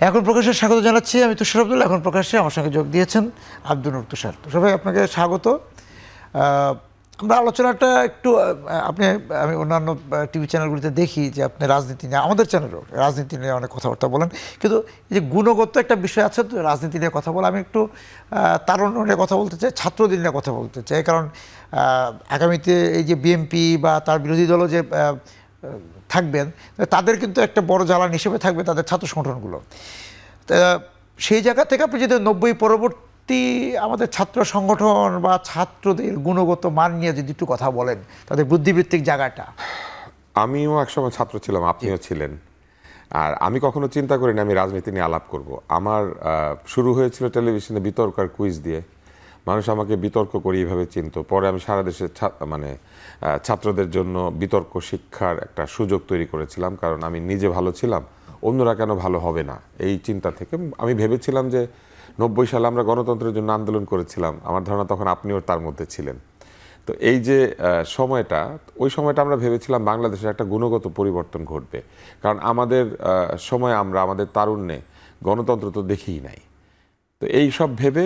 এখন প্রকাশ্যে স্বাগত জানাচ্ছি আমি তুষার আব্দুল্লাহ। এখন প্রকাশ্যে আমার সঙ্গে যোগ দিয়েছেন আব্দুল নূর তুষার। তুষার ভাই, আপনাকে স্বাগত। আমরা আলোচনাটা একটু আমি অন্যান্য টিভি চ্যানেলগুলিতে দেখি যে আপনি রাজনীতি নিয়ে, আমাদের চ্যানেলও রাজনীতি নিয়ে অনেক কথাবার্তা বলেন, কিন্তু এই যে গুণগত একটা বিষয় আছে তো রাজনীতি নিয়ে কথা বলা, আমি একটু তারুণ্য নিয়ে কথা বলতে চাই, ছাত্রদের নিয়ে কথা বলতে চাই। কারণ আগামীতে এই যে বিএনপি বা তার বিরোধী দলও যে থাকবেন, তাদের কিন্তু একটা বড় জ্বালানি হিসেবে থাকবে তাদের ছাত্র সংগঠনগুলো। সেই জায়গা থেকে আপনি যদি 90 পরবর্তী আমাদের ছাত্র সংগঠন বা ছাত্রদের গুণগত মান নিয়ে যদি একটু কথা বলেন, তাদের বুদ্ধিবৃত্তিক জায়গাটা। আমিও একসময় ছাত্র ছিলাম, আপনিও ছিলেন, আর আমি কখনো চিন্তা করিনি আমি রাজনীতি নিয়ে আলাপ করব। আমার শুরু হয়েছিল টেলিভিশনে বিতর্ক আর কুইজ দিয়ে। মানুষ আমাকে বিতর্ক করে এইভাবে চিনত। পরে আমি সারা দেশের ছাত্রদের জন্য বিতর্ক শিক্ষার একটা সুযোগ তৈরি করেছিলাম, কারণ আমি নিজে ভালো ছিলাম, অন্যরা কেন ভালো হবে না, এই চিন্তা থেকে আমি ভেবেছিলাম যে 90 সালে আমরা গণতন্ত্রের জন্য আন্দোলন করেছিলাম। আমার ধারণা তখন আপনিও তার মধ্যে ছিলেন। তো এই যে সময়টা, ওই সময়টা আমরা ভেবেছিলাম বাংলাদেশের একটা গুণগত পরিবর্তন ঘটবে, কারণ আমাদের সময় আমাদের তারুণ্যে গণতন্ত্র তো দেখিই নাই। তো এই সব ভেবে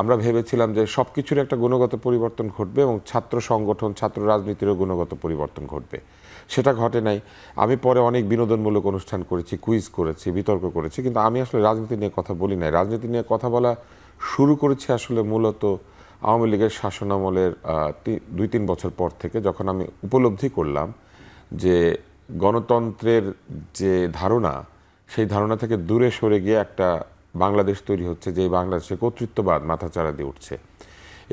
আমরা ভেবেছিলাম যে সব কিছুর একটা গুণগত পরিবর্তন ঘটবে এবং ছাত্র সংগঠন, ছাত্র রাজনীতিরও গুণগত পরিবর্তন ঘটবে। সেটা ঘটে নাই। আমি পরে অনেক বিনোদনমূলক অনুষ্ঠান করেছি, কুইজ করেছি, বিতর্ক করেছি, কিন্তু আমি আসলে রাজনীতি নিয়ে কথা বলি নাই। রাজনীতি নিয়ে কথা বলা শুরু করেছি আসলে মূলত আওয়ামী লীগের শাসনামলের 2-3 বছর পর থেকে, যখন আমি উপলব্ধি করলাম যে গণতন্ত্রের যে ধারণা, সেই ধারণা থেকে দূরে সরে গিয়ে একটা বাংলাদেশ তৈরি হচ্ছে, যে বাংলাদেশে কর্তৃত্ববাদ মাথাচাড়া দিয়ে উঠছে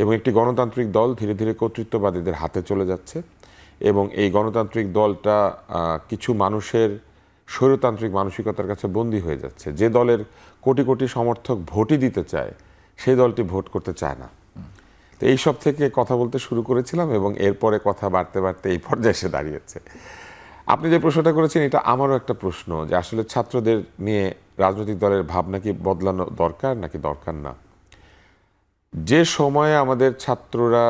এবং একটি গণতান্ত্রিক দল ধীরে ধীরে কর্তৃত্ববাদীদের হাতে চলে যাচ্ছে। এবং এই গণতান্ত্রিক দলটা কিছু মানুষের স্বৈরতান্ত্রিক মানসিকতার কাছে বন্দী হয়ে যাচ্ছে। যে দলের কোটি কোটি সমর্থক ভোটই দিতে চায়, সেই দলটি ভোট করতে চায় না। তো এইসব থেকে কথা বলতে শুরু করেছিলাম এবং এরপরে কথা বাড়তে বাড়তে এই পর্যায়ে এসে দাঁড়িয়েছে। আপনি যে প্রশ্নটা করেছেন, এটা আমারও একটা প্রশ্ন, যে আসলে ছাত্রদের নিয়ে রাজনৈতিক দলের ভাবনা কি বদলানো দরকার নাকি দরকার না। যে সময়ে আমাদের ছাত্ররা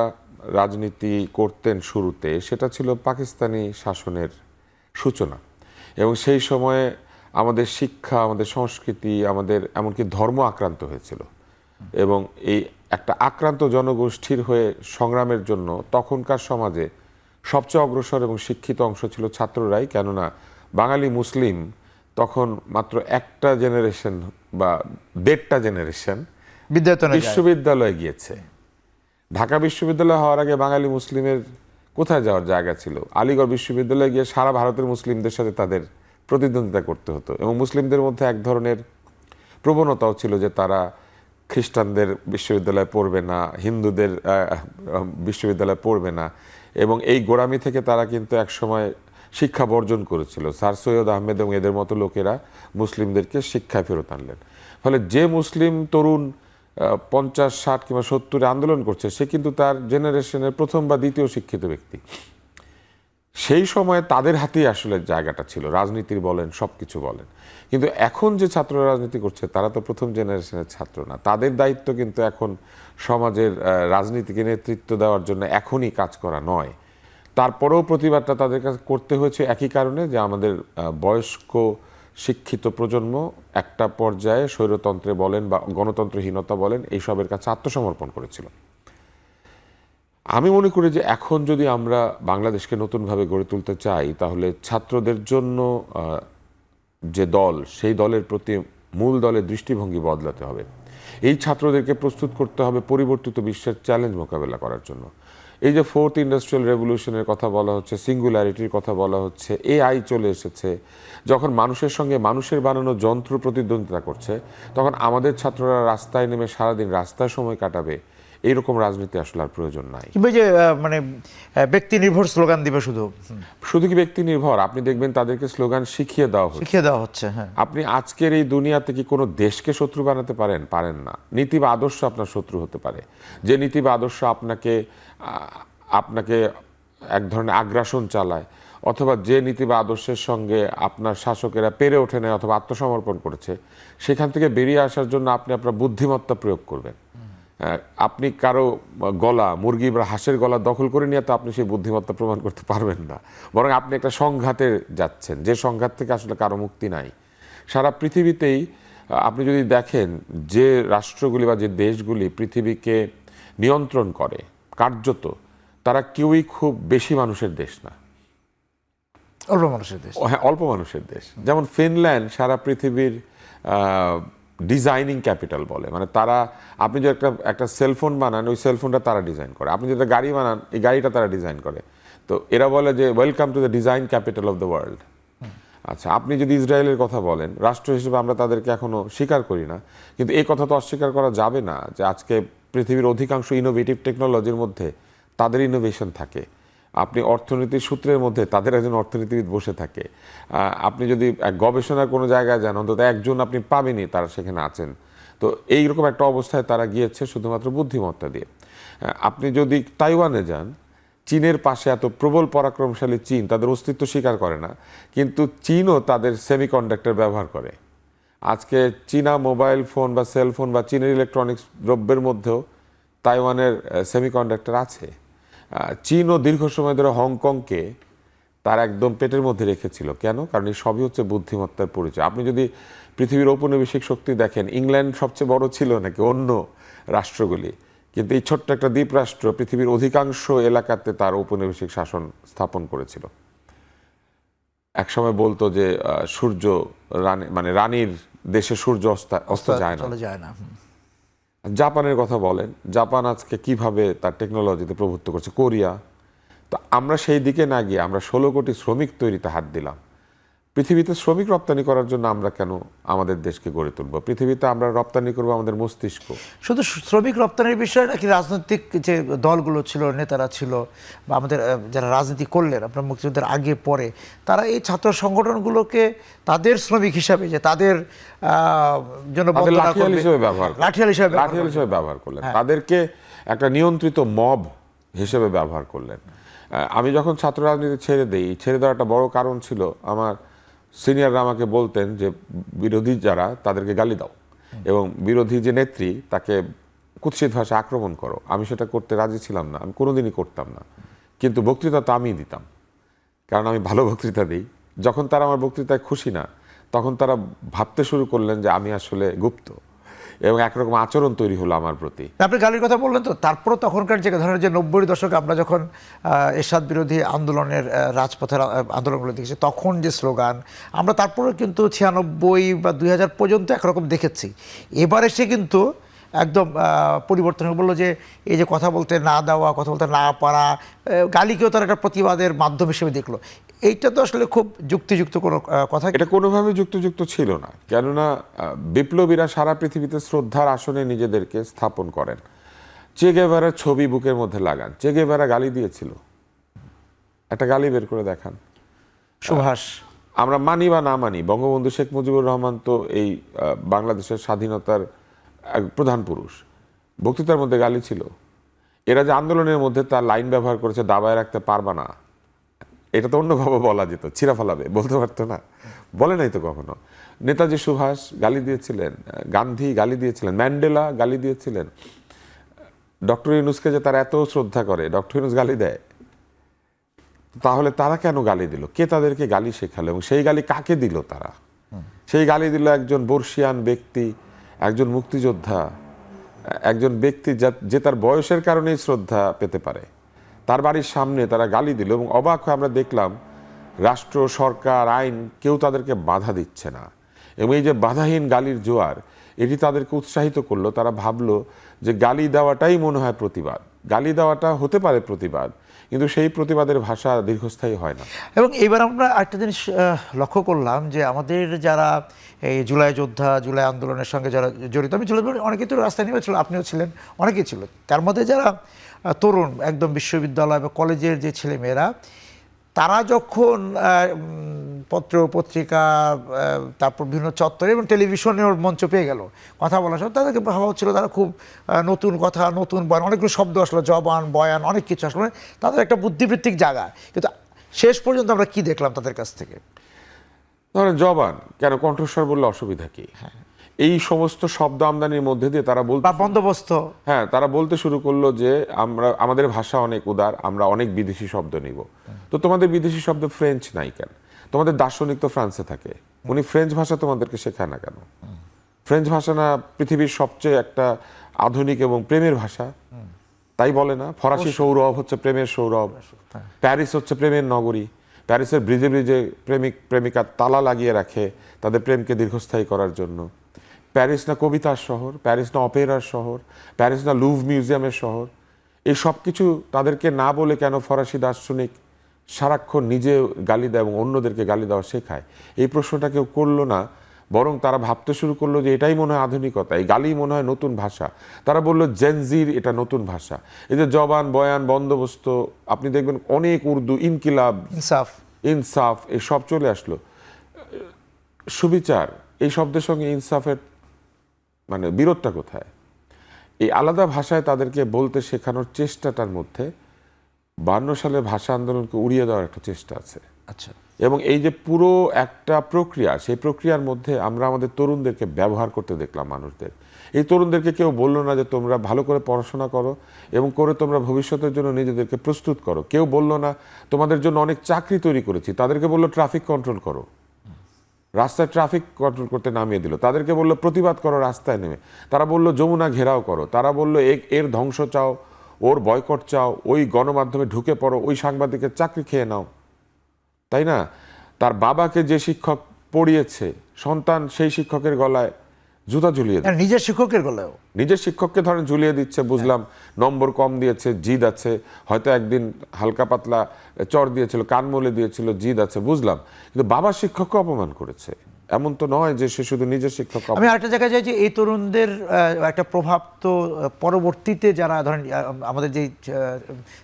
রাজনীতি করতেন শুরুতে, সেটা ছিল পাকিস্তানি শাসনের সূচনা, এবং সেই সময়ে আমাদের শিক্ষা, আমাদের সংস্কৃতি, আমাদের এমনকি ধর্ম আক্রান্ত হয়েছিল। এবং এই একটা আক্রান্ত জনগোষ্ঠীর হয়ে সংগ্রামের জন্য তখনকার সমাজে সবচেয়ে অগ্রসর এবং শিক্ষিত অংশ ছিল ছাত্ররাই। কেননা বাঙালি মুসলিম তখন মাত্র একটা জেনারেশন বা 1.5টা জেনারেশন বিশ্ববিদ্যালয়ে গিয়েছে। ঢাকা বিশ্ববিদ্যালয় হওয়ার আগে বাঙালি মুসলিমের কোথায় যাওয়ার জায়গা ছিল? আলিগড় বিশ্ববিদ্যালয়ে গিয়ে সারা ভারতের মুসলিমদের সাথে তাদের প্রতিদ্বন্দ্বিতা করতে হতো। এবং মুসলিমদের মধ্যে এক ধরনের প্রবণতাও ছিল যে তারা খ্রিস্টানদের বিশ্ববিদ্যালয়ে পড়বে না, হিন্দুদের বিশ্ববিদ্যালয়ে পড়বে না, এবং এই গোড়ামি থেকে তারা কিন্তু একসময় শিক্ষা বর্জন করেছিল। স্যার সৈয়দ আহমেদ এবং এদের মতো লোকেরা মুসলিমদেরকে শিক্ষায় ফেরত আনলেন। ফলে যে মুসলিম তরুণ 50, 60 কিংবা 70-এ আন্দোলন করছে, সে কিন্তু তার জেনারেশনের প্রথম বা দ্বিতীয় শিক্ষিত ব্যক্তি। সেই সময়ে তাদের হাতেই আসলে জায়গাটা ছিল, রাজনীতির বলেন, সব কিছু বলেন। কিন্তু এখন যে ছাত্ররা রাজনীতি করছে, তারা তো প্রথম জেনারেশনের ছাত্র না। তাদের দায়িত্ব কিন্তু এখন সমাজের রাজনীতিকে নেতৃত্ব দেওয়ার জন্য এখনই কাজ করা নয়। তারপরেও প্রতিবাদটা তাদের কাছে করতে হয়েছে একই কারণে, যে আমাদের বয়স্ক শিক্ষিত প্রজন্ম একটা পর্যায়ে স্বৈরতন্ত্রে বলেন বা গণতন্ত্রহীনতা বলেন, এইসবের কাছে আত্মসমর্পণ করেছিল। আমি মনে করি যে এখন যদি আমরা বাংলাদেশকে নতুনভাবে গড়ে তুলতে চাই, তাহলে ছাত্রদের জন্য যে দল, সেই দলের প্রতি মূল দলের দৃষ্টিভঙ্গি বদলাতে হবে। এই ছাত্রদেরকে প্রস্তুত করতে হবে পরিবর্তিত বিশ্বের চ্যালেঞ্জ মোকাবেলা করার জন্য। এই যে 4th ইন্ডাস্ট্রিয়াল রেভলিউশনের কথা বলা হচ্ছে, সিঙ্গুলারিটির কথা বলা হচ্ছে, এআই চলে এসেছে, যখন মানুষের সঙ্গে মানুষের বানানো যন্ত্র প্রতিদ্বন্দ্বিতা করছে, তখন আমাদের ছাত্ররা রাস্তায় নেমে সারাদিন রাস্তায় সময় কাটাবে, এইরকম রাজনীতি আসলে আর প্রয়োজন নাই। কিংবা যে মানে ব্যক্তি নির্ভর স্লোগান দিবে শুধু কি ব্যক্তি নির্ভর? আপনি দেখবেন তাদেরকে স্লোগান শিখিয়ে দেওয়া হচ্ছে। হ্যাঁ, আপনি আজকের এই দুনিয়াতে কি কোনো দেশকে শত্রু বানাতে পারেন না। নীতি বা আদর্শ আপনার শত্রু হতে পারে। যে নীতি বা আদর্শ আপনাকে এক ধরনের আগ্রাসন চালায়, অথবা যে নীতি বা আদর্শের সঙ্গে আপনার শাসকেরা পেরে ওঠে না অথবা আত্মসমর্পণ করেছে, সেখান থেকে বেরিয়ে আসার জন্য আপনি আপনার বুদ্ধিমত্তা প্রয়োগ করবেন। আপনি কারো গলা, মুরগি বা হাঁসের গলা দখল করে নিয়ে তো আপনি সেই বুদ্ধিমত্তা প্রমাণ করতে পারবেন না, বরং আপনি একটা সংঘাতে যাচ্ছেন, যে সংঘাত থেকে আসলে কারো মুক্তি নাই। সারা পৃথিবীতেই আপনি যদি দেখেন যে রাষ্ট্রগুলি বা যে দেশগুলি পৃথিবীকে নিয়ন্ত্রণ করে কার্যত, তারা কেউই খুব বেশি মানুষের দেশ না, অল্প মানুষের দেশ। হ্যাঁ, অল্প মানুষের দেশ। যেমন ফিনল্যান্ড সারা পৃথিবীর ডিজাইনিং ক্যাপিটাল বলে, মানে তারা, আপনি যে একটা সেলফোন বানান, ওই সেলফোনটা তারা ডিজাইন করে। আপনি যদি গাড়ি বানান, এই গাড়িটা তারা ডিজাইন করে। তো এরা বলে যে welcome to the design capital of the world. আচ্ছা, আপনি যদি ইসরায়েলের কথা বলেন, রাষ্ট্র হিসেবে আমরা তাদেরকে এখনো স্বীকার করি না, কিন্তু এই কথা তো অস্বীকার করা যাবে না যে আজকে পৃথিবীর অধিকাংশ ইনোভেটিভ টেকনোলজির মধ্যে তাদের ইনোভেশন থাকে। আপনি অর্থনীতির সূত্রের মধ্যে তাদের একজন অর্থনীতিবিদ বসে থাকে। আপনি যদি এক গবেষণার কোনো জায়গায় যান, অন্তত একজন আপনি পাবেনই তারা সেখানে আছেন। তো এইরকম একটা অবস্থায় তারা গিয়েছে শুধুমাত্র বুদ্ধিমত্তা দিয়ে। আপনি যদি তাইওয়ানে যান, চীনের পাশে এত প্রবল পরাক্রমশালী চীন তাদের অস্তিত্ব স্বীকার করে না, কিন্তু চীনও তাদের সেমিকন্ডাক্টর ব্যবহার করে। আজকে চীনা মোবাইল ফোন বা সেলফোন বা চীনের ইলেকট্রনিক্স দ্রব্যের মধ্যেও তাইওয়ানের সেমিকন্ডাক্টর আছে। চীনও দীর্ঘ সময় ধরে হংকংকে তার একদম পেটের মধ্যে রেখেছিল। কেন? কারণ এই সবই হচ্ছে বুদ্ধিমত্তার পরিচয়। আপনি যদি পৃথিবীর ঔপনিবেশিক শক্তি দেখেন, ইংল্যান্ড সবচেয়ে বড় ছিল নাকি অন্য রাষ্ট্রগুলি, কিন্তু এই ছোট্ট একটা দ্বীপরাষ্ট্র পৃথিবীর অধিকাংশ এলাকাতে তার ঔপনিবেশিক শাসন স্থাপন করেছিল। একসময় বলতো যে সূর্য মানে রানীর দেশে সূর্য অস্ত যায় না। জাপানের কথা বলেন, জাপান আজকে কিভাবে তার টেকনোলজিতে প্রভুত্ব করছে, কোরিয়া। তো আমরা সেই দিকে না গিয়ে আমরা 16 কোটি শ্রমিক তৈরিতে হাত দিলাম। পৃথিবীতে শ্রমিক রপ্তানি করার জন্য আমরা কেন আমাদের দেশকে গড়ে তুলব? পৃথিবীতে আমরা রপ্তানি করবো আমাদের মস্তিষ্ক। শুধু শ্রমিক রপ্তানির বিষয় নাকি রাজনৈতিক যে দলগুলো ছিল, নেতারা ছিল, বা আমাদের যারা রাজনীতি করলেন আপনার মুক্তিযুদ্ধের আগে পরে, তারা এই ছাত্র সংগঠনগুলোকে তাদের শ্রমিক হিসাবে, যে তাদের জন্য লাঠিয়াল হিসেবে ব্যবহার করলেন, তাদেরকে একটা নিয়ন্ত্রিত মব হিসেবে ব্যবহার করলেন। আমি যখন ছাত্র রাজনীতি ছেড়ে দেওয়ার একটা বড় কারণ ছিল, আমার সিনিয়ররা আমাকে বলতেন যে বিরোধী যারা তাদেরকে গালি দাও এবং বিরোধী যে নেত্রী তাকে কুৎসিত ভাষায় আক্রমণ করো। আমি সেটা করতে রাজি ছিলাম না, আমি কোনোদিনই করতাম না, কিন্তু বক্তৃতা তো আমিই দিতাম, কারণ আমি ভালো বক্তৃতা দিই। যখন তারা আমার বক্তৃতায় খুশি না, তখন তারা ভাবতে শুরু করলেন যে আমি আসলে গুপ্ত, এবং একরকম আচরণ তৈরি হলো আমার প্রতি। আপনি গালির কথা বললেন, তো তারপরে তখনকার যে ধরনের যে 90-এর দশকে আমরা যখন এরশাদ বিরোধী আন্দোলনের রাজপথের আন্দোলনগুলো দেখেছি, তখন যে স্লোগান আমরা তারপরে কিন্তু 96 বা 2000 পর্যন্ত একরকম দেখেছি। এবার এসে কিন্তু একদম পরিবর্তন হয়ে বললো যে এই যে কথা বলতে না দেওয়া, কথা বলতে না পারা, গালিকেও তার একটা প্রতিবাদের মাধ্যম হিসেবে দেখলো। এইটা তো আসলে খুব যুক্তিযুক্ত কোনো কথা, এটা কোনোভাবে যুক্তিযুক্ত ছিল না। কেননা বিপ্লবীরা সারা পৃথিবীতে শ্রদ্ধার আসনে নিজেদেরকে স্থাপন করেন। চে গেভারার ছবি বুকের মধ্যে লাগান, চে গেভারা গালি দিয়েছিল, একটা গালি বের করে দেখান। সুভাষ, আমরা মানি বা না মানি, বঙ্গবন্ধু শেখ মুজিবুর রহমান তো এই বাংলাদেশের স্বাধীনতার প্রধান পুরুষ, বক্তৃতার মধ্যে গালি ছিল। এরা যে আন্দোলনের মধ্যে তার লাইন ব্যবহার করেছে, দাবায় রাখতে পারবা না, এটা তো অন্যভাবে বলা যেত, ছিঁড়া ফালাবে, বলতে পারতো না, বলে নাই তো কখনো। নেতাজি সুভাষ গালি দিয়েছিলেন, গান্ধী গালি দিয়েছিলেন, ম্যান্ডেলা গালি দিয়েছিলেন। ডক্টর ইউনূসকে যে তারা এত শ্রদ্ধা করে, ডক্টর ইউনূস গালি দেয়, তাহলে তারা কেন গালি দিল? কে তাদেরকে গালি শেখালো এবং সেই গালি কাকে দিল? তারা সেই গালি দিল একজন বর্ষিয়ান ব্যক্তি, একজন মুক্তিযোদ্ধা, একজন ব্যক্তি যে তার বয়সের কারণেই শ্রদ্ধা পেতে পারে। তার বাড়ির সামনে তারা গালি দিল এবং অবাক হয়ে আমরা দেখলাম রাষ্ট্র, সরকার, আইন কেউ তাদেরকে বাধা দিচ্ছে না। এবং এই যে বাধাহীন গালির জোয়ার, এটি তাদেরকে উৎসাহিত করলো। তারা ভাবলো যে গালি দেওয়াটাই মনে হয় প্রতিবাদ, গালি দেওয়াটা হতে পারে প্রতিবাদ, কিন্তু সেই প্রতিবাদের ভাষা দীর্ঘস্থায়ী হয় না। এবং এইবার আমরা একটা জিনিস লক্ষ্য করলাম যে আমাদের যারা এই জুলাই যোদ্ধা, জুলাই আন্দোলনের সঙ্গে যারা জড়িত, আমি জুলাই অনেকেই তো রাস্তায় নেমেছিল, আপনিও ছিলেন, অনেকেই ছিল, তার মধ্যে যারা তরুণ একদম বিশ্ববিদ্যালয় বা কলেজের যে ছেলেমেয়েরা, তারা যখন পত্র পত্রিকা, তারপর বিভিন্ন চত্বরে এবং টেলিভিশনের মঞ্চ পেয়ে গেল কথা বলার সময়, তাদেরকে ভাবা হচ্ছিল তারা খুব নতুন কথা, নতুন বয়ান, অনেকগুলো শব্দ আসলো, জবান, বয়ান, অনেক কিছু আসলো, তাদের একটা বুদ্ধিবৃত্তিক জায়গা। কিন্তু শেষ পর্যন্ত আমরা কি দেখলাম তাদের কাছ থেকে? ধরেন জবান কেন, কণ্ঠস্বর বললে অসুবিধা কি? এই সমস্ত শব্দ আমদানির মধ্যে দিয়ে তারা বলতে, বন্দোবস্ত, হ্যাঁ, তারা বলতে শুরু করলো যে আমাদের ভাষা অনেক উদার, আমরা অনেক বিদেশি শব্দ নিব। তো তোমাদের বিদেশি শব্দ ফ্রেঞ্চ নাই কেন? তোমাদের দার্শনিক তো ফ্রান্সে থাকে, উনি ফ্রেঞ্চ ভাষা তোমাদেরকে শেখায় না কেন? ফ্রেঞ্চ ভাষা না পৃথিবীর সবচেয়ে একটা আধুনিক এবং প্রেমের ভাষা, তাই বলে না? ফরাসি সৌরভ হচ্ছে প্রেমের সৌরভ, প্যারিস হচ্ছে প্রেমের নগরী। প্যারিসের ব্রিজে ব্রিজে প্রেমিক প্রেমিকা তালা লাগিয়ে রাখে তাদের প্রেমকে দীর্ঘস্থায়ী করার জন্য। প্যারিস না কবিতার শহর, প্যারিস না অপেরার শহর, প্যারিস না লুভ মিউজিয়ামের শহর? এই সব কিছু তাদেরকে না বলে কেন ফরাসি দার্শনিক সারাক্ষণ নিজে গালি দেয় এবং অন্যদেরকে গালি দেওয়া শেখায়? এই প্রশ্নটা কেউ করলো না, বরং তারা ভাবতে শুরু করলো যে এটাই মনে হয় আধুনিকতা, এই গালি মনে হয় নতুন ভাষা। তারা বললো জেনজির এটা নতুন ভাষা। এই যে জবান, বয়ান, বন্দোবস্ত, আপনি দেখবেন অনেক উর্দু, ইনকিলাব, ইনসাফ, ইনসাফ, এই সব চলে আসলো। সুবিচার, এই শব্দের সঙ্গে ইনসাফের মানে বিরোধটা কোথায়? এই আলাদা ভাষায় তাদেরকে বলতে শেখানোর চেষ্টাটার মধ্যে 52 সালের ভাষা আন্দোলনকে উড়িয়ে দেওয়ার একটা চেষ্টা আছে। আচ্ছা, এবং এই যে পুরো একটা প্রক্রিয়া, সেই প্রক্রিয়ার মধ্যে আমরা আমাদের তরুণদেরকে ব্যবহার করতে দেখলাম মানুষদের। এই তরুণদেরকে কেউ বললো না যে তোমরা ভালো করে পড়াশোনা করো এবং করে তোমরা ভবিষ্যতের জন্য নিজেদেরকে প্রস্তুত করো। কেউ বললো না তোমাদের জন্য অনেক চাকরি তৈরি করেছি। তাদেরকে বললো ট্রাফিক কন্ট্রোল করো, রাস্তায় ট্রাফিক কন্ট্রোল করতে নামিয়ে দিল। তাদেরকে বললো প্রতিবাদ করো রাস্তায় নেমে। তারা বললো যমুনা ঘেরাও করো। তারা বললো এর ধ্বংস চাও, ওর বয়কট চাও, ওই গণমাধ্যমে ঢুকে পড়ো, ওই সাংবাদিকের চাকরি খেয়ে নাও, তাই না? তার বাবাকে যে শিক্ষক পড়িয়েছে, সন্তান সেই শিক্ষকের গলায় জুতা ঝুলিয়ে দেয়। নিজের শিক্ষকের গলায়ও নিজের শিক্ষককে ধরেন ঝুলিয়ে দিচ্ছে, বুঝলাম নম্বর কম দিয়েছে, জিদ আছে, হয়তো একদিন হালকা পাতলা চর দিয়েছিল, কান মলে দিয়েছিল, জিদ আছে, বুঝলাম। কিন্তু বাবার শিক্ষককে অপমান করেছে। এমন তো নয় যে সে শুধু নিজের শিক্ষক। আমি আরেকটা জায়গায় যাই যে এই তরুণদের একটা প্রভাব তো পরবর্তীতে যারা ধরেন আমাদের যে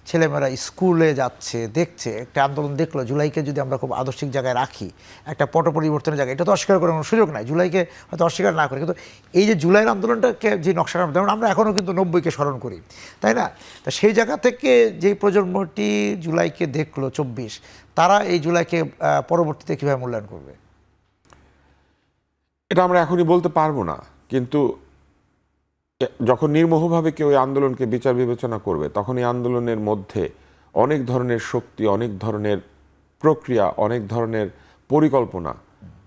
ছেলেমেয়েরা স্কুলে যাচ্ছে, দেখছে, একটা আন্দোলন দেখলো, জুলাইকে যদি আমরা খুব আদর্শিক জায়গায় রাখি, একটা পট পরিবর্তনের জায়গায়, এটা তো অস্বীকার করার কোনো সুযোগ নাই, জুলাইকে হয়তো অস্বীকার না করে, কিন্তু এই যে জুলাইয়ের আন্দোলনটাকে যে নকশাটা, যেমন আমরা এখনও কিন্তু 90-কে স্মরণ করি, তাই না? তা সেই জায়গা থেকে যেই প্রজন্মটি জুলাইকে দেখলো 24, তারা এই জুলাইকে পরবর্তীতে কীভাবে মূল্যায়ন করবে? এটা আমরা এখনই বলতে পারবো না, কিন্তু যখন নির্মোহভাবে কেউ এই আন্দোলনকে বিচার বিবেচনা করবে, তখন এই আন্দোলনের মধ্যে অনেক ধরনের শক্তি, অনেক ধরনের প্রক্রিয়া, অনেক ধরনের পরিকল্পনা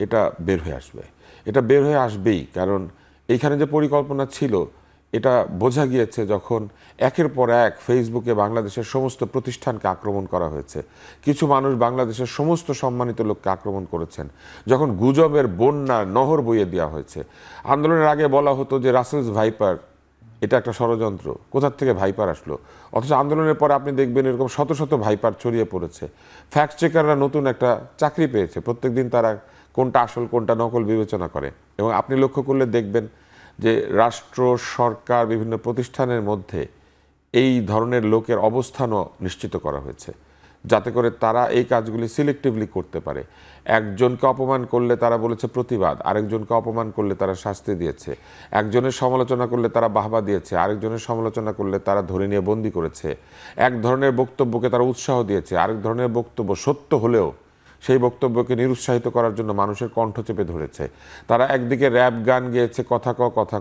এটা বের হয়ে আসবে। এটা বের হয়ে আসবেই, কারণ এইখানে যে পরিকল্পনা ছিল এটা বোঝা গিয়েছে যখন একের পর এক ফেসবুকে বাংলাদেশের সমস্ত প্রতিষ্ঠানকে আক্রমণ করা হয়েছে। কিছু মানুষ বাংলাদেশের সমস্ত সম্মানিত লোককে আক্রমণ করেছেন। যখন গুজবের বন্যা নহর বইয়ে দেওয়া হয়েছে। আন্দোলনের আগে বলা হতো যে রাসেলস ভাইপার এটা একটা ষড়যন্ত্র, কোথার থেকে ভাইপার আসলো? অথচ আন্দোলনের পরে আপনি দেখবেন এরকম শত শত ভাইপার ছড়িয়ে পড়েছে। ফ্যাক্ট চেকাররা নতুন একটা চাকরি পেয়েছে, প্রত্যেকদিন তারা কোনটা আসল কোনটা নকল বিবেচনা করে। এবং আপনি লক্ষ্য করলে দেখবেন যে রাষ্ট্র, সরকার, বিভিন্ন প্রতিষ্ঠানের মধ্যে এই ধরনের লোকের অবস্থানও নিশ্চিত করা হয়েছে, যাতে করে তারা এই কাজগুলি সিলেক্টিভলি করতে পারে। একজনকে অপমান করলে তারা বলেছে প্রতিবাদ, আরেকজনকে অপমান করলে তারা শাস্তি দিয়েছে, একজনের সমালোচনা করলে তারা বাহবা দিয়েছে, আরেকজনের সমালোচনা করলে তারা ধরে নিয়ে বন্দি করেছে। এক ধরনের বক্তব্যকে তারা উৎসাহ দিয়েছে, আরেক ধরনের বক্তব্য সত্য হলেও সেই বক্তব্যকে নিরুৎসাহিত করার জন্য মানুষের কণ্ঠ চেপে ধরেছে। তারা একদিকে র্যাপ গান গেয়েছে, কথা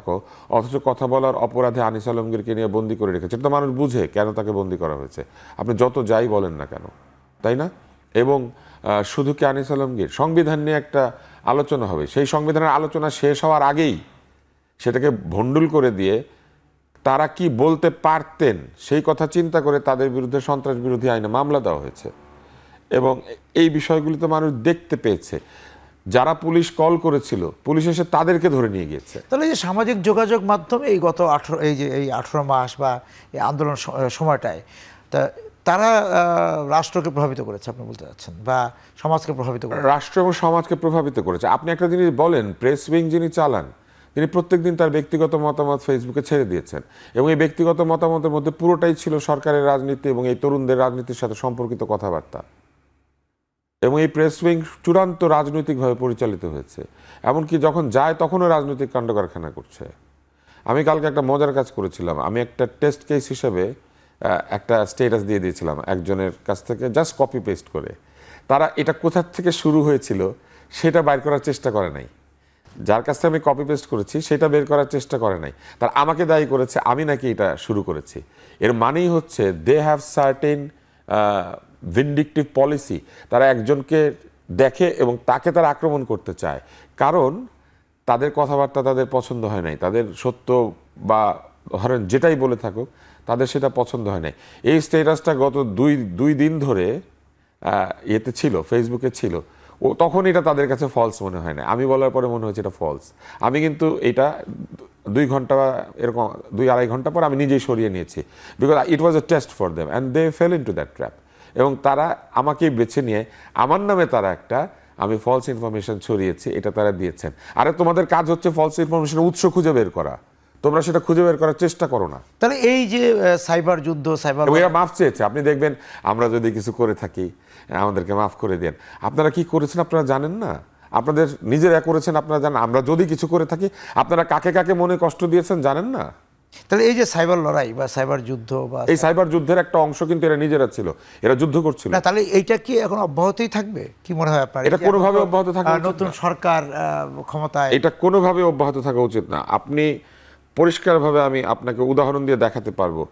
ক, অথচ কথা বলার অপরাধে আনিস আলমগীরকে নিয়ে বন্দি করে রেখেছে। এটা তো মানুষ বুঝে কেন তাকে বন্দি করা হয়েছে, আপনি যত যাই বলেন না কেন, তাই না? এবং শুধু কি আনিস আলমগীর, সংবিধান নিয়ে একটা আলোচনা হবে, সেই সংবিধানের আলোচনা শেষ হওয়ার আগেই সেটাকে ভণ্ডুল করে দিয়ে তারা কি বলতে পারতেন সেই কথা চিন্তা করে তাদের বিরুদ্ধে সন্ত্রাস বিরোধী আইনে মামলা দেওয়া হয়েছে। এবং এই বিষয়গুলি তো মানুষ দেখতে পেয়েছে। যারা পুলিশ কল করেছিল, পুলিশ এসে তাদেরকে ধরে নিয়ে গিয়েছে। তাহলে যে সামাজিক যোগাযোগ মাধ্যমে এই গত 18 মাস বা এই আন্দোলন সময়টায় তারা রাষ্ট্রকে প্রভাবিত করেছে আপনি বলতে চাচ্ছেন, বা সমাজকে প্রভাবিত করেছে? রাষ্ট্র এবং সমাজকে প্রভাবিত করেছে। আপনি একটা জিনিস বলেন, প্রেস উইং যিনি চালান তিনি প্রত্যেকদিন তার ব্যক্তিগত মতামত ফেসবুকে ছেড়ে দিয়েছেন, এবং এই ব্যক্তিগত মতামতের মধ্যে পুরোটাই ছিল সরকারের রাজনীতি এবং এই তরুণদের রাজনীতির সাথে সম্পর্কিত কথাবার্তা। এবং এই প্রেস উইং চূড়ান্ত রাজনৈতিকভাবে পরিচালিত হয়েছে, এমনকি যখন যায় তখনও রাজনৈতিক কাণ্ড কারখানা করছে। আমি কালকে একটা মজার কাজ করেছিলাম। আমি একটা টেস্ট কেস হিসেবে একটা স্ট্যাটাস দিয়ে দিয়েছিলাম একজনের কাছ থেকে, জাস্ট কপি পেস্ট করে। তারা এটা কোথার থেকে শুরু হয়েছিল সেটা বাইর করার চেষ্টা করে নাই। যার কাছ থেকে আমি কপি পেস্ট করেছি সেটা বের করার চেষ্টা করে নাই। তার আমাকে দায়ী করেছে আমি নাকি এটা শুরু করেছি। এর মানেই হচ্ছে they have certain vindictive policy. তারা একজনকে দেখে এবং তাকে তারা আক্রমণ করতে চায়, কারণ তাদের কথাবার্তা তাদের পছন্দ হয় নাই, তাদের সত্য বা ধরেন যেটাই বলে থাকুক তাদের সেটা পছন্দ হয় নাই। এই স্ট্যাটাসটা গত দুই দিন ধরে ইয়েতে ছিল, ফেসবুকে ছিল। ও তখন এটা তাদের কাছে ফলস মনে হয় না, আমি বলার পরে মনে হয়েছে এটা ফলস। আমি কিন্তু এটা 2 ঘন্টা এরকম 2-2.5 ঘন্টা পর আমি নিজেই সরিয়ে নিয়েছি, because it was a test for them and they fell into that trap. এবং তারা আমাকেই বেছে নিয়ে আমার নামে তারা একটা আমি ফলস ইনফরমেশন ছড়িয়েছি এটা তারা দিয়েছেন। আরে তোমাদের কাজ হচ্ছে ফলস ইনফরমেশনের উৎস খুঁজে বের করা, তোমরা সেটা খুঁজে বের করার চেষ্টা করো না। তাহলে এই যে সাইবার যুদ্ধ, সাইবার এরা মাফ চেয়েছে, আপনি দেখবেন আমরা যদি কিছু করে থাকি আমাদেরকে মাফ করে দেন। আপনারা কি করেছেন আপনারা জানেন না, আপনাদের নিজেরা করেছেন আপনারা জানেন। আমরা যদি কিছু করে থাকি আপনারা কাকে কাকে মনে কষ্ট দিয়েছেন জানেন না। তাহলে এই যে সাইবার লড়াই বা সাইবার যুদ্ধ বা এই সাইবার যুদ্ধের একটা অংশ কিন্তু এরা নিজেরা ছিল, এরা যুদ্ধ করছিল। না, তাহলে এইটা কি এখন অব্যাহতই থাকবে কি মনে হয় আপনার? এটা কোনোভাবে অব্যাহত থাকা উচিত নতুন না। সরকার ক্ষমতায়, এটা কোনোভাবে অব্যাহত থাকা উচিত না। আপনি পরিষ্কারভাবে আমি আপনাকে উদাহরণ দিয়ে দেখাতে পারবো।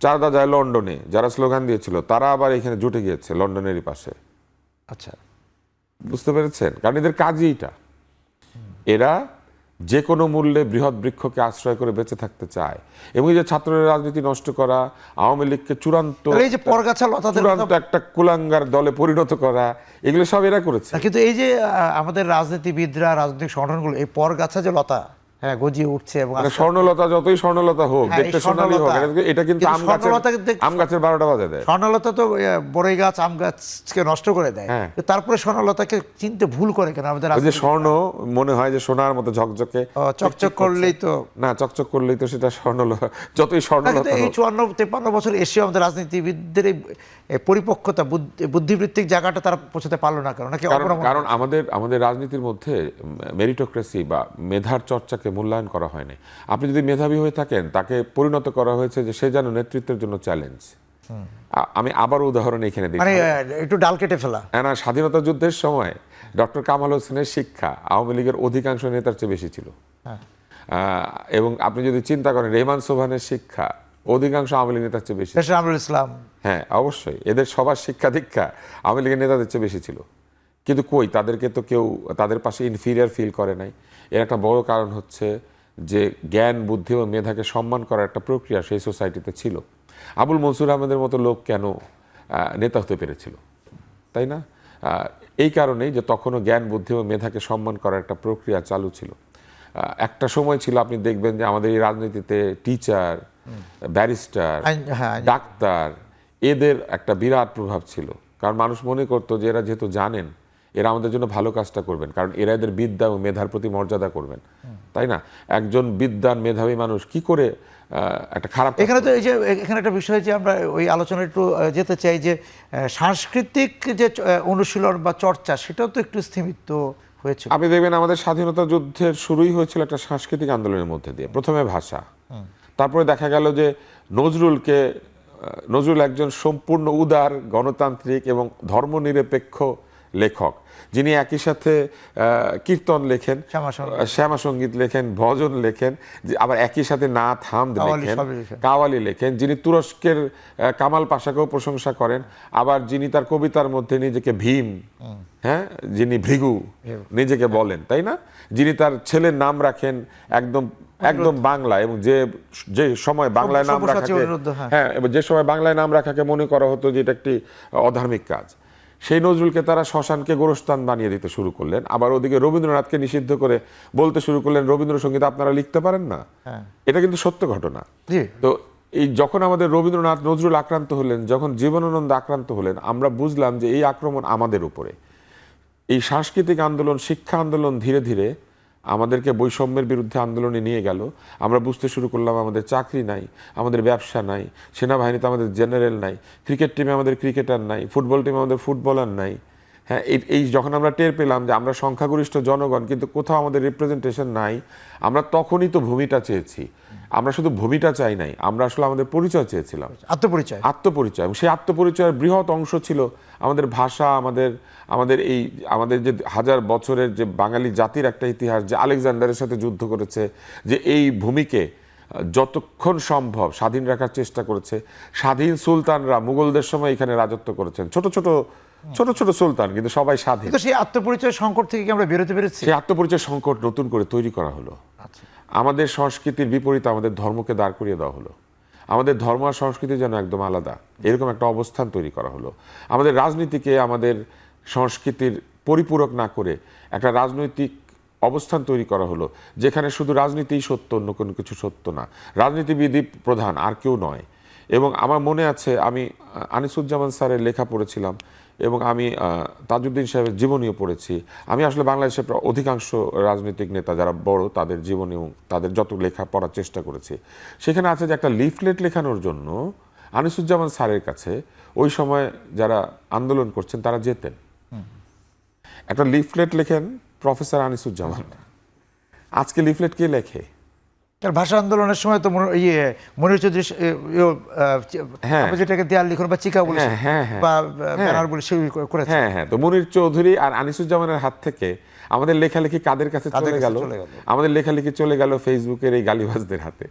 চাঁদা যায় লন্ডনে যারা স্লোগান দিয়েছিল তারা আবার এখানে জুটে গিয়েছে লন্ডনেরই পাশে। আচ্ছা, বুঝতে পেরেছেন? কারণ এদের কাজই এটা, এরা যে কোনো মূল্যে বৃহৎ বৃক্ষকে আশ্রয় করে বেঁচে থাকতে চায়। এবং এই যে ছাত্রদের রাজনীতি নষ্ট করা, আওয়ামী লীগকে চূড়ান্ত এই যে পরগাছা লতাদের একটা কুলাঙ্গার দলে পরিণত করা, এগুলো সব এরা করেছে। কিন্তু এই যে আমাদের রাজনীতিবিদরা, রাজনৈতিক সংগঠনগুলো এই পরগাছা যে লতা গজিয়ে উঠছে এবং স্বর্ণলতা যতই স্বর্ণলতা হোক, দেখতে সোনালি হোক, এটা কিন্তু আম গাছের 12টা বাজে দেয়। স্বর্ণলতা তো বড়ই গাছ, আম গাছকে নষ্ট করে দেয়। তারপরে স্বর্ণলতাকে চিনতে ভুল করে কেন আমাদের? যে স্বর্ণ মনে হয় যে সোনার মতো ঝকঝকে, চকচক করলেই তো না, চকচক করলেই তো সেটা স্বর্ণলতা, যতই স্বর্ণলতা। এই 54-53 বছর এসেও আমাদের রাজনীতিবিদদের এই পরিপক্কতা, বুদ্ধিবৃত্তিক জায়গাটা তারা পৌঁছাতে পারলো না কেন? নাকি কারণ আমাদের রাজনীতির মধ্যে মেরিটোক্রেসি বা মেধার চর্চাকে মূল্যায়ন করা হয়নি। আপনি যদি মেধাবী হয়ে থাকেন তাকে পরিণত করা হয়েছে যে সে যেন নেতৃত্বের জন্য চ্যালেঞ্জ। আমি আবার উদাহরণ এখানে দিই, মানে একটু ডাল কেটে ফেলা। না, স্বাধীনতা যুদ্ধের সময় ডক্টর কামাল হোসেনের শিক্ষা আওয়ামী লীগের অধিকাংশ নেতার চেয়ে বেশি ছিল। এবং আপনি যদি চিন্তা করেন রেহমান সোবহানের শিক্ষা অধিকাংশ আওয়ামী লীগ নেতার চেয়ে বেশি। আমরুল ইসলাম, হ্যাঁ অবশ্যই, এদের সবার শিক্ষা দীক্ষা আওয়ামী লীগের নেতাদের চেয়ে বেশি ছিল। কিন্তু কই, তাদেরকে তো কেউ তাদের পাশে ইনফিরিয়ার ফিল করে নাই। এর একটা বড় কারণ হচ্ছে যে জ্ঞান, বুদ্ধি ও মেধাকে সম্মান করার একটা প্রক্রিয়া সেই সোসাইটিতে ছিল। আবুল মনসুর আহমেদের মতো লোক কেন নেতা হতে পেরেছিল, তাই না? এই কারণেই যে তখনও জ্ঞান, বুদ্ধি ও মেধাকে সম্মান করার একটা প্রক্রিয়া চালু ছিল। একটা সময় ছিল, আপনি দেখবেন যে আমাদের এই রাজনীতিতে টিচার, ব্যারিস্টার, ডাক্তার, এদের একটা বিরাট প্রভাব ছিল। কারণ মানুষ মনে করতো যে এরা যেহেতু জানেন এরা আমাদের জন্য ভালো কাজটা করবেন, কারণ এরা এদের বিদ্যা ও মেধার প্রতি মর্যাদা করবেন, তাই না? একজন বিদ্বান মেধাবী মানুষ কি করে একটা খারাপ, এখানে তো এই যে এখানে একটা বিষয় যে আমরা ওই আলোচনা একটু যেতে চাই যে সাংস্কৃতিক যে অনুশীলন বা চর্চা সেটাও তো একটু স্থিমিত হয়েছে। আপনি দেখবেন আমাদের স্বাধীনতা যুদ্ধের শুরুই হয়েছিল একটা সাংস্কৃতিক আন্দোলনের মধ্যে দিয়ে। প্রথমে ভাষা, তারপরে দেখা গেল যে নজরুল একজন সম্পূর্ণ উদার, গণতান্ত্রিক এবং ধর্মনিরপেক্ষ লেখক, যিনি একই সাথে কীর্তন লেখেন, শ্যামা সঙ্গীত লেখেন, ভজন লেখেন, আবার একই সাথে নাথ, হামদ লেখেন, কাওয়ালি লেখেন, যিনি তুরস্কের কামাল পাশাকেও প্রশংসা করেন, আবার যিনি তার কবিতার মধ্যে নিজেকে ভীম, হ্যাঁ, যিনি ভৃগু নিজেকে বলেন, তাই না? যিনি তার ছেলের নাম রাখেন একদম বাংলা, এবং যে সময় বাংলায় নাম রাখাকে, হ্যাঁ, যে সময় বাংলায় নাম রাখাকে মনে করা হতো যে এটা একটি অধার্মিক কাজ, সেই নজরুলকে তারা শ্মশানকে গোরস্থান বানিয়ে দিতে শুরু করলেন। আবার ওদিকে রবীন্দ্রনাথকে নিষিদ্ধ করে বলতে শুরু করলেন রবীন্দ্রসঙ্গীত আপনারা লিখতে পারেন না। এটা কিন্তু সত্য ঘটনা। তো এই যখন আমাদের রবীন্দ্রনাথ, নজরুল আক্রান্ত হলেন, যখন জীবনানন্দ আক্রান্ত হলেন, আমরা বুঝলাম যে এই আক্রমণ আমাদের উপরে। এই সাংস্কৃতিক আন্দোলন, শিক্ষা আন্দোলন ধীরে ধীরে আমাদেরকে বৈষম্যের বিরুদ্ধে আন্দোলনে নিয়ে গেল। আমরা বুঝতে শুরু করলাম আমাদের চাকরি নাই, আমাদের ব্যবসা নাই, সেনাবাহিনীতে আমাদের জেনারেল নাই, ক্রিকেট টিমে আমাদের ক্রিকেটার নাই, ফুটবল টিমে আমাদের ফুটবলার নাই। হ্যাঁ, এই যখন আমরা টের পেলাম যে আমরা সংখ্যাগরিষ্ঠ জনগণ কিন্তু কোথাও আমাদের রিপ্রেজেন্টেশন নাই, আমরা তখনই তো ভূমিটা চেয়েছি। আমরা শুধু ভূমিটা চাই নাই, আমরা আসলে আমাদের পরিচয় চেয়েছিলাম, আত্মপরিচয়। এবং সেই আত্মপরিচয়ের বৃহৎ অংশ ছিল আমাদের ভাষা, আমাদের যে হাজার বছরের যে বাঙালি জাতির একটা ইতিহাস, যে আলেকজান্ডারের সাথে যুদ্ধ করেছে, যে এই ভূমিকে যতক্ষণ সম্ভব স্বাধীন রাখার চেষ্টা করেছে। স্বাধীন সুলতানরা মুঘলদের সময় এখানে রাজত্ব করেছেন, ছোট ছোট ছোট ছোট সুলতান, কিন্তু সবাই স্বাধীন। কিন্তু সেই আত্মপরিচয় সংকট থেকে কি আমরা বেরোতে পেরেছি? সেই আত্মপরিচয় সংকট নতুন করে তৈরি করা হলো। আমাদের সংস্কৃতির বিপরীতে আমাদের ধর্মকে দাঁড় করিয়ে দেওয়া হলো। আমাদের ধর্ম আর সংস্কৃতি যেন একদম আলাদা, এরকম একটা অবস্থান তৈরি করা হলো। আমাদের রাজনীতিকে আমাদের সংস্কৃতির পরিপূরক না করে একটা রাজনৈতিক অবস্থান তৈরি করা হলো, যেখানে শুধু রাজনীতিই সত্য, অন্য কোনো কিছু সত্য না। রাজনীতিবিদই প্রধান, আর কেউ নয়। এবং আমার মনে আছে, আমি আনিসুজ্জামান স্যারের লেখা পড়েছিলাম এবং আমি তাজউদ্দিন সাহেবের জীবনীও পড়েছি। আমি আসলে বাংলাদেশের অধিকাংশ রাজনৈতিক নেতা যারা বড়, তাদের জীবনীও, তাদের যত লেখা পড়ার চেষ্টা করেছি। সেখানে আছে যে একটা লিফলেট লেখানোর জন্য আনিসুজ্জামান স্যারের কাছে ওই সময় যারা আন্দোলন করছেন তারা যেতেন। একটা লিফলেট লেখেন প্রফেসর আনিসুজ্জামান। আজকে লিফলেট কে লেখে? ভাষা আন্দোলনের সময় তো মনির চৌধুরী যেটাকে দেয়াল লিখন বা চিকা বলে বা ব্যানার বলে সেগুলি করেছে। হ্যাঁ, তো মনির চৌধুরী আর আনিসুজ্জামানের হাত থেকে আমাদের লেখালেখি কাদের কাছে চলে গেল? আমাদের লেখালেখি চলে গেল ফেসবুকের এই গালিবাজদের হাতে।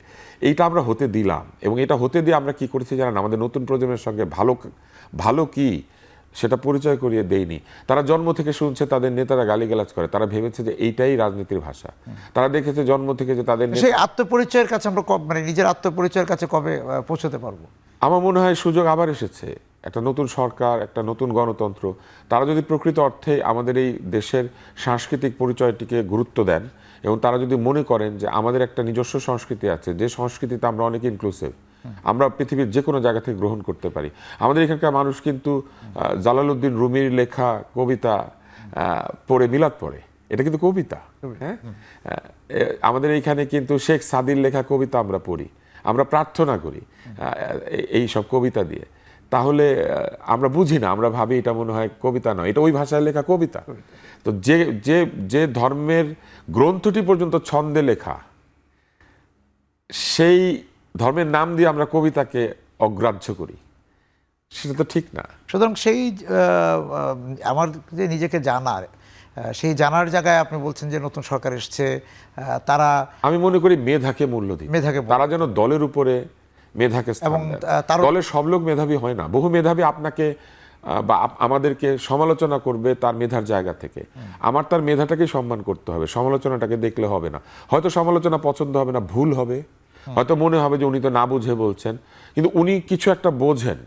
এইটা আমরা হতে দিলাম, এবং এটা হতে দিয়ে আমরা কি করেছি জানেন? আমাদের নতুন প্রজন্মের সঙ্গে ভালো কি সেটা পরিচয় করিয়ে দেয়নি। তারা জন্ম থেকে শুনছে তাদের নেতারা গালিগালাজ করে, তারা ভেবেছে যে এইটাই রাজনীতির ভাষা। তারা দেখেছে জন্ম থেকে যে তাদের সেই আত্মপরিচয়ের কাছে আমরা মানে নিজের আত্মপরিচয়ের কাছে কবে পৌঁছতে পারবো? আমার মনে হয় সুযোগ আবার এসেছে। একটা নতুন সরকার, একটা নতুন গণতন্ত্র, তারা যদি প্রকৃত অর্থে আমাদের এই দেশের সাংস্কৃতিক পরিচয়টিকে গুরুত্ব দেন, এবং তারা যদি মনে করেন যে আমাদের একটা নিজস্ব সংস্কৃতি আছে, যে সংস্কৃতিতে আমরা অনেক ইনক্লুসিভ, আমরা পৃথিবীর যে কোনো জায়গা থেকে গ্রহণ করতে পারি। আমাদের এখানকার মানুষ কিন্তু জালালউদ্দিন রুমির লেখা কবিতা পড়ে মিলাদ পড়ে, এটা কিন্তু কবিতা। হ্যাঁ, আমাদের এইখানে কিন্তু শেখ সাদির লেখা কবিতা আমরা পড়ি, আমরা প্রার্থনা করি এই সব কবিতা দিয়ে। তাহলে আমরা বুঝি না, আমরা ভাবি এটা মনে হয় কবিতা নয়, এটা ওই ভাষায় লেখা কবিতা। তো যে ধর্মের গ্রন্থটি পর্যন্ত ছন্দে লেখা, সেই ধর্মের নাম দিয়ে আমরা কবিতাকে অগ্রাহ্য করি, সেটা তো ঠিক না। সুতরাং সেই আমার যে নিজেকে জানার, সেই জানার জায়গায় আপনি বলছেন যে নতুন সরকার এসছে, তারা, আমি মনে করি মেধাকে মূল্য দিই, তারা যেন দলের উপরে মেধাকে এবং দলের সব লোক মেধাবী হয় না। বহু মেধাবী আপনাকে বা আমাদেরকে সমালোচনা করবে তার মেধার জায়গা থেকে। আমার তার মেধাটাকেই সম্মান করতে হবে, সমালোচনাটাকে দেখলে হবে না। হয়তো সমালোচনা পছন্দ হবে না, ভুল হবে, হয়তো মনে হবে যে উনি তো না বুঝে বলছেন, কিন্তু উনি কিছু একটা বোঝেন।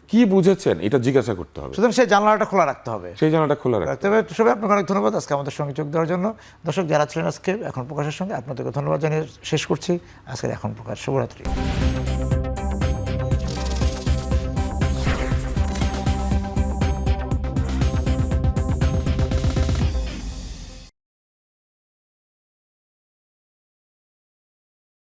কি বুঝেছেন এটা জিজ্ঞাসা করতে হবে। সুতরাং সেই জানালাটা খোলা রাখতে হবে, সেই জানালাটা খোলা রাখতে হবে। সবাই আপনাকে অনেক ধন্যবাদ আজকে আমাদের সঙ্গে যোগ দেওয়ার জন্য। দর্শক যারা ছিলেন আজকে এখন প্রকাশের সঙ্গে, আপনাদেরকে ধন্যবাদ জানিয়ে শেষ করছি আজকের এখন প্রকাশ। শুভরাত্রি।